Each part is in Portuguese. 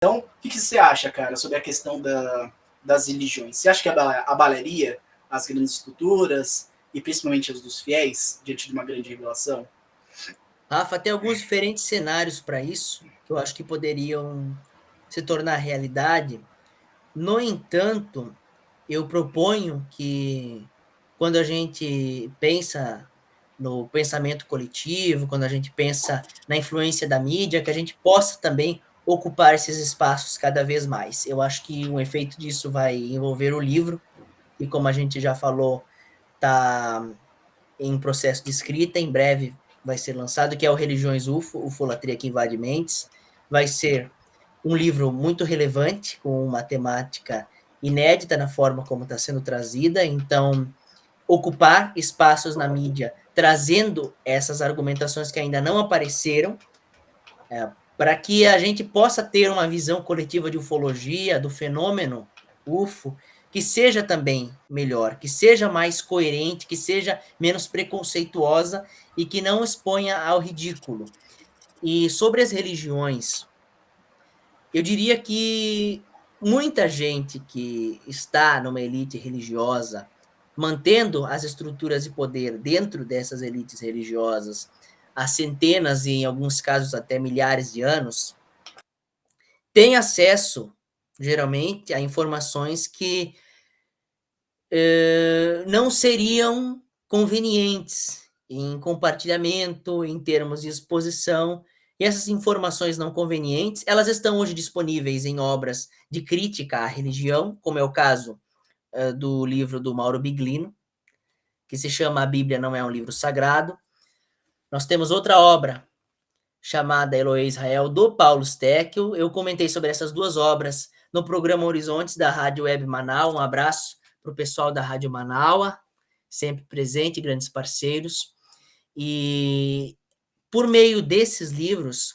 Então, o que você acha, cara, sobre a questão das religiões? Você acha que abalaria as grandes estruturas e principalmente as dos fiéis diante de uma grande revelação? Rafa, tem alguns diferentes cenários para isso, que eu acho que poderiam se tornar realidade. No entanto, eu proponho que quando a gente pensa no pensamento coletivo, quando a gente pensa na influência da mídia, que a gente possa também ocupar esses espaços cada vez mais. Eu acho que um efeito disso vai envolver o livro, e como a gente já falou, está em processo de escrita, em breve vai ser lançado, que é o Religiões UFO, Ufolatria que Invade Mentes. Vai ser um livro muito relevante, com uma temática inédita na forma como está sendo trazida, então ocupar espaços na mídia, trazendo essas argumentações que ainda não apareceram, para que a gente possa ter uma visão coletiva de ufologia, do fenômeno UFO, que seja também melhor, que seja mais coerente, que seja menos preconceituosa e que não exponha ao ridículo. E sobre as religiões, eu diria que muita gente que está numa elite religiosa, mantendo as estruturas de poder dentro dessas elites religiosas há centenas e, em alguns casos, até milhares de anos, tem acesso, geralmente, a informações que não seriam convenientes em compartilhamento, em termos de exposição. E essas informações não convenientes, elas estão hoje disponíveis em obras de crítica à religião, como é o caso do livro do Mauro Biglino, que se chama A Bíblia Não é um Livro Sagrado. Nós temos outra obra chamada Eloê Israel, do Paulo Steckel. Eu comentei sobre essas duas obras no programa Horizontes da Rádio Web Manaus. Um abraço para o pessoal da Rádio Manaus, sempre presente, grandes parceiros. E por meio desses livros,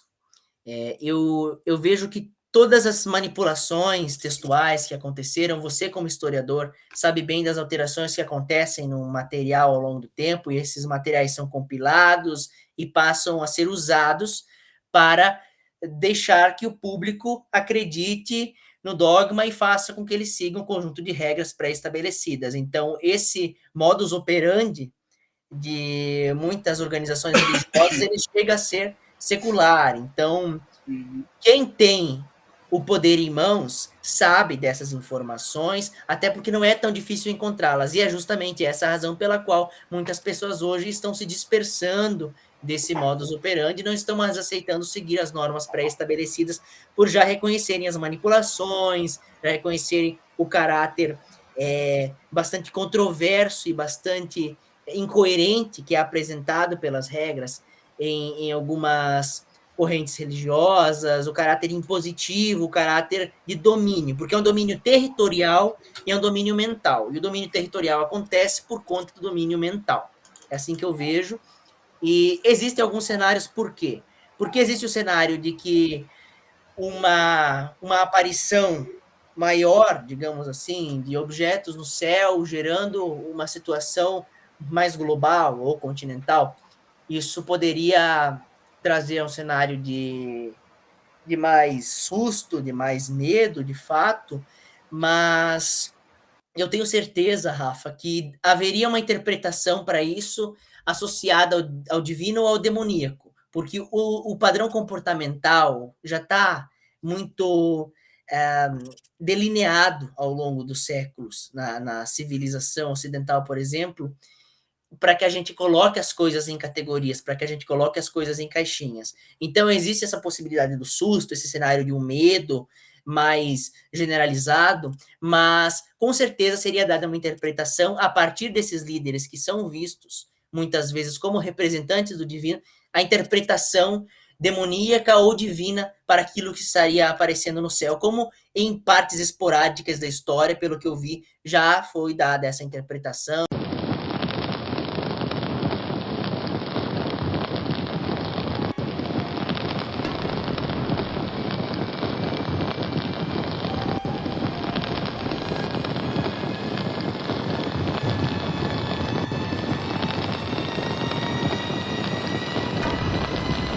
eu vejo que todas as manipulações textuais que aconteceram, você como historiador sabe bem das alterações que acontecem no material ao longo do tempo, e esses materiais são compilados e passam a ser usados para deixar que o público acredite no dogma e faça com que ele siga um conjunto de regras pré-estabelecidas. Então, esse modus operandi de muitas organizações religiosas, ele chega a ser secular. Então, quem tem o poder em mãos sabe dessas informações, até porque não é tão difícil encontrá-las. E é justamente essa a razão pela qual muitas pessoas hoje estão se dispersando desse modus operandi, não estão mais aceitando seguir as normas pré-estabelecidas, por já reconhecerem as manipulações, já reconhecerem o caráter bastante controverso e bastante incoerente que é apresentado pelas regras em algumas correntes religiosas, o caráter impositivo, o caráter de domínio, porque é um domínio territorial e é um domínio mental. E o domínio territorial acontece por conta do domínio mental. É assim que eu vejo. E existem alguns cenários, por quê? Porque existe o cenário de que uma aparição maior, digamos assim, de objetos no céu, gerando uma situação mais global ou continental, isso poderia trazer um cenário de mais susto, de mais medo, de fato, mas eu tenho certeza, Rafa, que haveria uma interpretação para isso associada ao divino ou ao demoníaco, porque o padrão comportamental já está muito é, delineado ao longo dos séculos na civilização ocidental, por exemplo, para que a gente coloque as coisas em categorias, para que a gente coloque as coisas em caixinhas. Então, existe essa possibilidade do susto, esse cenário de um medo mais generalizado, mas com certeza seria dada uma interpretação a partir desses líderes que são vistos muitas vezes como representantes do divino, a interpretação demoníaca ou divina para aquilo que estaria aparecendo no céu, como em partes esporádicas da história, pelo que eu vi, já foi dada essa interpretação.